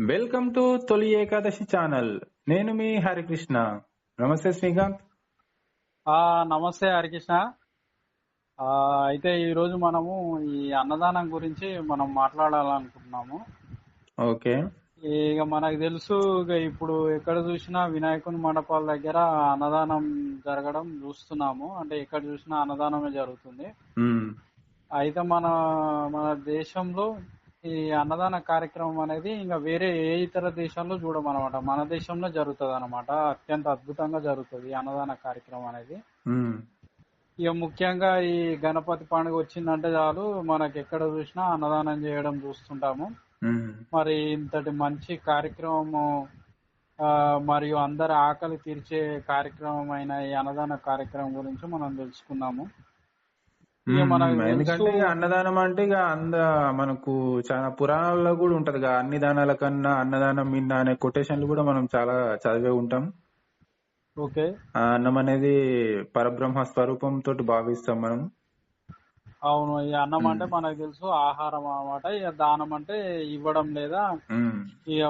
Welcome to తొలి Ekadashi channel. నేను మీ హరికృష్ణ. నమస్తే శ్రీకాంత్. నమస్తే హరికృష్ణ. అయితే ఈ రోజు మనము ఈ అన్నదానం గురించి మనం మాట్లాడాలనుకుంటున్నాము. ఓకే. ఇక మనకు తెలుసు, ఇక ఇప్పుడు ఎక్కడ చూసినా వినాయకుని మండపాల దగ్గర అన్నదానం జరగడం చూస్తున్నాము. అంటే ఎక్కడ చూసినా అన్నదానమే జరుగుతుంది. అయితే మన మన దేశంలో ఈ అన్నదాన కార్యక్రమం అనేది ఇంకా వేరే ఏ ఇతర దేశాల్లో చూడమన్నమాట. మన దేశంలో జరుగుతుంది అనమాట. అత్యంత అద్భుతంగా జరుగుతుంది ఈ అన్నదాన కార్యక్రమం అనేది. ఇక ముఖ్యంగా ఈ గణపతి పండుగ వచ్చిందంటే చాలు మనకి ఎక్కడ చూసినా అన్నదానం చేయడం చూస్తుంటాము. మరి ఇంతటి మంచి కార్యక్రమము మరియు అందరి ఆకలి తీర్చే కార్యక్రమం అయిన ఈ అన్నదాన కార్యక్రమం గురించి మనం తెలుసుకుందాము. ఎందుకంటే అన్నదానం అంటే ఇక మనకు చాలా పురాణాల్లో కూడా ఉంటది. అన్ని దానాల కన్నా అన్నదానం మిన్న అనే కొటేషన్లు కూడా మనం చాలా చదివే ఉంటాం. ఓకే. అన్నం అనేది పరబ్రహ్మ స్వరూపం తోటి భావిస్తాం మనం. అవును. ఈ అన్నం అంటే మనకు తెలుసు ఆహారం అన్నమాట. ఇక దానం అంటే ఇవ్వడం లేదా ఇక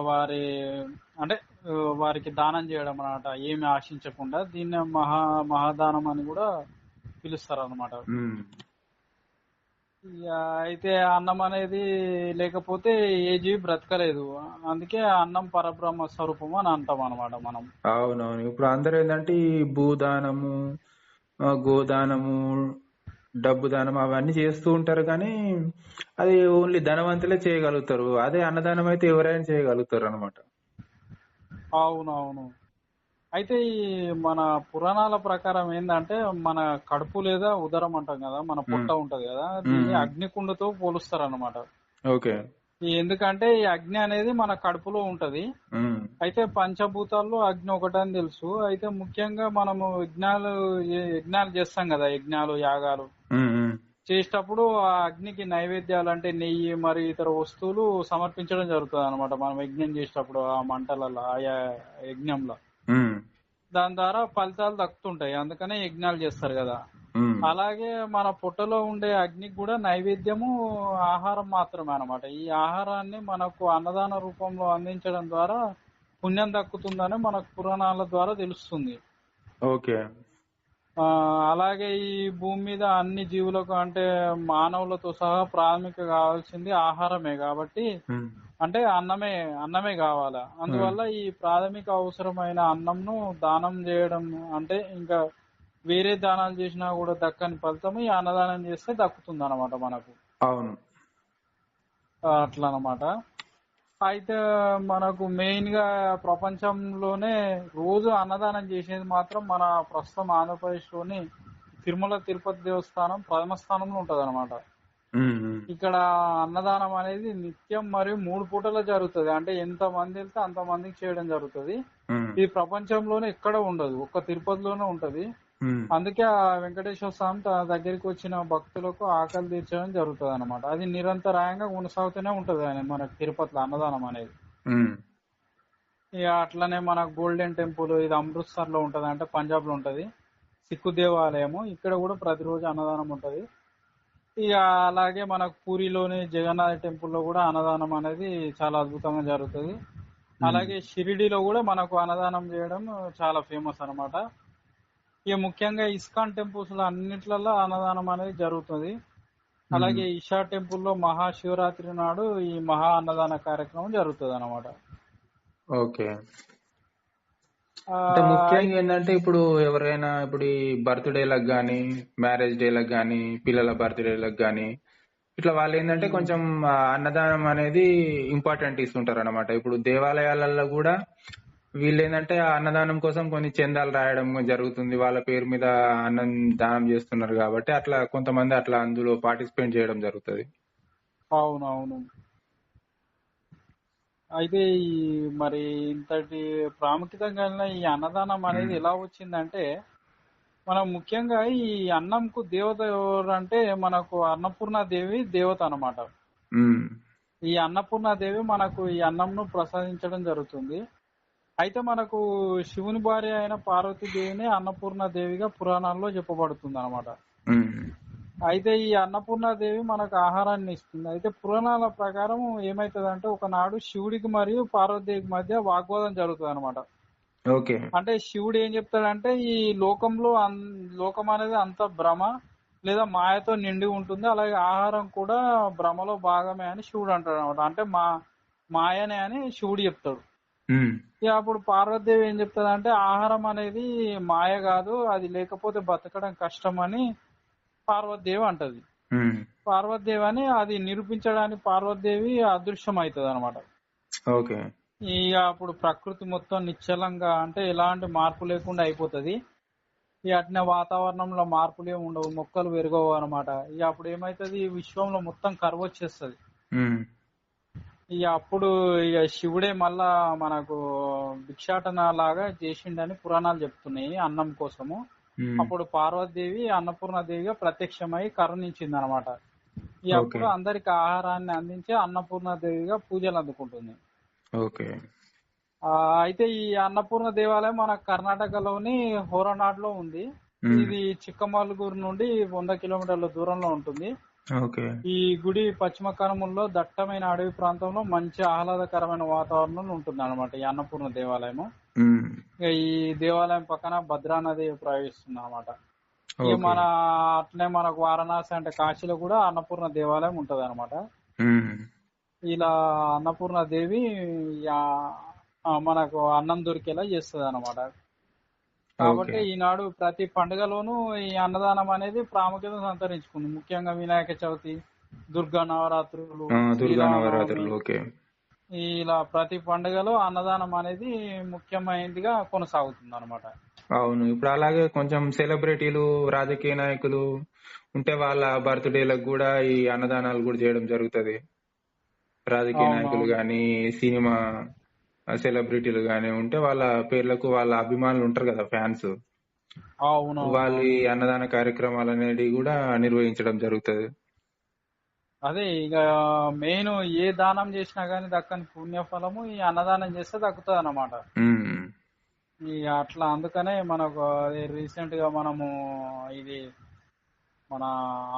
వారికి దానం చేయడం అన్నమాట, ఏమి ఆశించకుండా. దీన్ని మహాదానం అని కూడా పిలుస్తారు అన్నమాట. అయితే అన్నం అనేది లేకపోతే ఏ జీవి బ్రతకలేదు. అందుకే అన్నం పరబ్రహ్మ స్వరూపము అని అంటాం అనమాట మనం. అవునవును. ఇప్పుడు అందరూ ఏంటంటే ఈ భూదానము, గోదానము, డబ్బు దానం అవన్నీ చేస్తూ ఉంటారు, కానీ అది ఓన్లీ ధనవంతులే చేయగలుగుతారు. అదే అన్నదానం అయితే ఎవరైనా చేయగలుగుతారు అనమాట. అవునవును. అయితే ఈ మన పురాణాల ప్రకారం ఏంటంటే మన కడుపు లేదా ఉదరం అంటాం కదా, మన పొట్ట ఉంటది కదా, దీన్ని అగ్నికుండతో పోలుస్తారు అన్నమాట. ఓకే. ఎందుకంటే ఈ అగ్ని అనేది మన కడుపులో ఉంటది. అయితే పంచభూతాల్లో అగ్ని ఒకటని తెలుసు. అయితే ముఖ్యంగా మనము యజ్ఞాలు చేస్తాం కదా, యజ్ఞాలు యాగాలు చేసేటప్పుడు ఆ అగ్నికి నైవేద్యాలు అంటే నెయ్యి మరి ఇతర వస్తువులు సమర్పించడం జరుగుతుంది అనమాట. మనం యజ్ఞం చేసేటప్పుడు ఆ మంటలలో ఆయా యజ్ఞంలో దాని ద్వారా ఫలితాలు దక్కుతుంటాయి. అందుకనే యజ్ఞాలు చేస్తారు కదా. అలాగే మన పొట్టలో ఉండే అగ్నికి కూడా నైవేద్యము ఆహారం మాత్రమే అనమాట. ఈ ఆహారాన్ని మనకు అన్నదాన రూపంలో అందించడం ద్వారా పుణ్యం దక్కుతుందని మనకు పురాణాల ద్వారా తెలుస్తుంది. ఓకే. అలాగే ఈ భూమి మీద అన్ని జీవులకు అంటే మానవులతో సహా ప్రాథమిక కావాల్సింది ఆహారమే కాబట్టి, అంటే అన్నమే కావాలా. అందువల్ల ఈ ప్రాథమిక అవసరమైన అన్నంను దానం చేయడం అంటే ఇంకా వేరే దానాలు చేసినా కూడా దక్కని ఫలితం ఈ అన్నదానం చేస్తే దక్కుతుంది అనమాట మనకు. అవును. అట్లా అనమాట. అయితే మనకు మెయిన్ గా ప్రపంచంలోనే రోజు అన్నదానం చేసేది మాత్రం మన ప్రస్తుతం ఆంధ్రప్రదేశ్ లోని తిరుమల తిరుపతి దేవస్థానం ప్రథమ స్థానంలో ఉంటది అనమాట. ఇక్కడ అన్నదానం అనేది నిత్యం మరియు 3 పూటలు జరుగుతుంది. అంటే ఎంత మంది వెళ్తే అంత మందికి చేయడం జరుగుతుంది. ఇది ప్రపంచంలోనే ఎక్కడ ఉండదు, ఒక్క తిరుపతిలోనే ఉంటది. అందుకే ఆ వెంకటేశ్వర స్వామి తన దగ్గరికి వచ్చిన భక్తులకు ఆకలి తీర్చడం జరుగుతుంది అనమాట. అది నిరంతరాయంగా కొనసాగుతూనే ఉంటది మనకి తిరుపతిలో అన్నదానం అనేది. ఇక అట్లనే మన గోల్డెన్ టెంపుల్ ఇది అమృత్సర్ లో ఉంటది, అంటే పంజాబ్ లో ఉంటది. సిక్కు దేవాలయము, ఇక్కడ కూడా ప్రతిరోజు అన్నదానం ఉంటది. ఇక అలాగే మనకు పూరిలోని జగన్నాథ్ టెంపుల్ లో కూడా అన్నదానం అనేది చాలా అద్భుతంగా జరుగుతుంది. అలాగే షిరిడిలో కూడా మనకు అన్నదానం చేయడం చాలా ఫేమస్ అనమాట. ఇక ముఖ్యంగా ఇస్కాన్ టెంపుల్స్ లో అన్నిట్లలో అన్నదానం అనేది జరుగుతుంది. అలాగే ఈషా టెంపుల్లో మహాశివరాత్రి నాడు ఈ మహా అన్నదాన కార్యక్రమం జరుగుతుంది అనమాట. ఓకే. అంటే ముఖ్యంగా ఏంటంటే ఇప్పుడు ఎవరైనా ఇప్పుడు ఈ బర్త్డేలకు గానీ, మ్యారేజ్ డేలకు గానీ, పిల్లల బర్త్డేలకు గానీ ఇట్లా వాళ్ళు ఏంటంటే కొంచెం అన్నదానం అనేది ఇంపార్టెంట్ ఇస్తుంటారు అనమాట. ఇప్పుడు దేవాలయాలలో కూడా వీళ్ళు ఏంటంటే ఆ అన్నదానం కోసం కొన్ని చందాలు రాయడం జరుగుతుంది. వాళ్ళ పేరు మీద అన్నం దానం చేస్తున్నారు కాబట్టి అట్లా కొంతమంది అట్లా అందులో పార్టిసిపేట్ చేయడం జరుగుతుంది. అవునవును. అయితే ఈ మరి ఇంతటి ప్రాముఖ్యత ఈ అన్నదానం అనేది ఎలా వచ్చిందంటే, మనం ముఖ్యంగా ఈ అన్నంకు దేవత ఎవరంటే మనకు అన్నపూర్ణాదేవి దేవత అన్నమాట. ఈ అన్నపూర్ణాదేవి మనకు ఈ అన్నంను ప్రసాదించడం జరుగుతుంది. అయితే మనకు శివుని భార్య అయిన పార్వతీదేవిని అన్నపూర్ణాదేవిగా పురాణాల్లో చెప్పబడుతుంది అనమాట. అయితే ఈ అన్నపూర్ణాదేవి మనకు ఆహారాన్ని ఇస్తుంది. అయితే పురాణాల ప్రకారం ఏమైతదంటే ఒకనాడు శివుడికి మరియు పార్వతీదేవికి మధ్య వాగ్వాదం జరుగుతుంది అనమాట. ఓకే. అంటే శివుడు ఏం చెప్తాడంటే ఈ లోకంలో లోకం అనేది అంత భ్రమ లేదా మాయతో నిండి ఉంటుంది, అలాగే ఆహారం కూడా భ్రమలో భాగమే అని శివుడు అంటాడు అనమాట. అంటే మాయనే అని శివుడు చెప్తాడు. ఉమ్, ఇక అప్పుడు పార్వతీదేవి ఏం చెప్తాదంటే ఆహారం అనేది మాయ కాదు, అది లేకపోతే బతకడం కష్టం అని పార్వతీదేవి అంటది. ఉమ్, పార్వతీదేవి అని అది నిరూపించడానికి పార్వతీదేవి అదృశ్యం అవుతుంది అనమాట. ఓకే. ఇక అప్పుడు ప్రకృతి మొత్తం నిశ్చలంగా అంటే ఎలాంటి మార్పు లేకుండా అయిపోతది. ఇక అట్నే వాతావరణంలో మార్పులు ఏమి ఉండవు, మొక్కలు పెరగవు అనమాట. ఇక అప్పుడు ఏమైతుంది, ఈ విశ్వంలో మొత్తం కరువు వచ్చేస్తుంది. ఉమ్, ఇక అప్పుడు ఇక శివుడే మళ్ళా మనకు భిక్షాటన లాగా చేసిండని పురాణాలు చెప్తున్నాయి అన్నం కోసము. ఉమ్, అప్పుడు పార్వతీదేవి అన్నపూర్ణాదేవిగా ప్రత్యక్షమై కరుణించింది అనమాట. ఈ ఓకే. అప్పుడు అందరికి ఆహారాన్ని అందించి అన్నపూర్ణాదేవిగా పూజలు అందుకుంటుంది. ఓకే. అయితే ఈ అన్నపూర్ణ దేవాలయం మన కర్ణాటకలోని హోరనాడ్లో ఉంది. ఉమ్, ఇది చిక్కమగళూరు నుండి 100 కిలోమీటర్ల దూరంలో ఉంటుంది. ఓకే. ఈ గుడి పశ్చిమ కనుమల్లో దట్టమైన అడవి ప్రాంతంలో మంచి ఆహ్లాదకరమైన వాతావరణంలో ఉంటుంది అనమాట ఈ అన్నపూర్ణ దేవాలయం. ఉమ్, ఇక ఈ దేవాలయం పక్కన భద్రా నది ప్రవహిస్తుంది అనమాట. ఇక ఓకే. మన అట్లనే మనకు వారణాసి అంటే కాశీలో కూడా అన్నపూర్ణ దేవాలయం ఉంటది అనమాట. ఉమ్, ఇలా అన్నపూర్ణ దేవి మనకు అన్నం దొరికేలా చేస్తుంది అనమాట. కాబట్టి ఓకే. ఈనాడు ప్రతి పండుగలోనూ ఈ అన్నదానం అనేది ప్రాముఖ్యత సంతరించుకుంది. ముఖ్యంగా వినాయక చవితి, దుర్గా నవరాత్రులు, దుర్గా శ్రీరామనవమి, నవరాత్రులు. ఓకే. ఇలా ప్రతి పండుగలో అన్నదానం అనేది ముఖ్యమైనదిగా కొనసాగుతుంది అనమాట. అవును. ఇప్పుడు అలాగే కొంచెం సెలబ్రిటీలు, రాజకీయ నాయకులు ఉంటే వాళ్ళ బర్త్డేలకు కూడా ఈ అన్నదానాలు కూడా చేయడం జరుగుతది. రాజకీయ నాయకులు అవునవును. గాని, సినిమా సెలబ్రిటీలు గాని ఉంటే వాళ్ళ పేర్లకు వాళ్ళ అభిమానులు ఉంటారు కదా, ఫ్యాన్స్. వాళ్ళు ఈ అవునవునవును. అన్నదాన కార్యక్రమాలు అనేవి కూడా నిర్వహించడం జరుగుతది. అదే ఇక మెయిన్ ఏ దానం చేసినా గానీ దక్కని పుణ్యఫలము ఈ అన్నదానం చేస్తే దక్కుతుంది అన్నమాట. ఉమ్, ఈ అట్లా అందుకనే మనకు రీసెంట్ గా మనము ఇది మన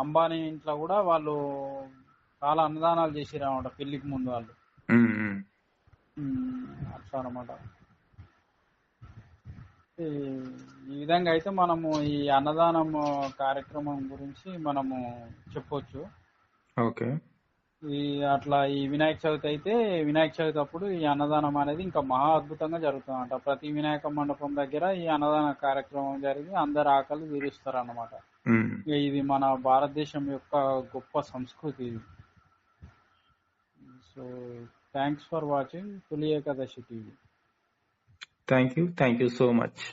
అంబానీ ఇంట్లో కూడా వాళ్ళు చాలా అన్నదానాలు చేసిరు అనమాట పెళ్లికి ముందు వాళ్ళు. ఉమ్, ఉమ్. అట్లా అనమాట. ఈ ఈ విధంగా అయితే మనము ఈ అన్నదానం కార్యక్రమం గురించి మనము చెప్పొచ్చు. ఓకే. అట్లా ఈ వినాయక చవితి అయితే వినాయక చవితి అప్పుడు ఈ అన్నదానం అనేది ఇంకా మహా అద్భుతంగా జరుగుతుందంట. ప్రతి వినాయక మండపం దగ్గర ఈ అన్నదాన కార్యక్రమం జరిగి అందరు ఆకలి తీరుస్తారు అన్నమాట. ఉమ్. ఇది మన భారతదేశం యొక్క గొప్ప సంస్కృతి ఇది. సో థ్యాంక్స్ ఫర్ వాచింగ్ తొలి Ekadashi TV. Thank you so much.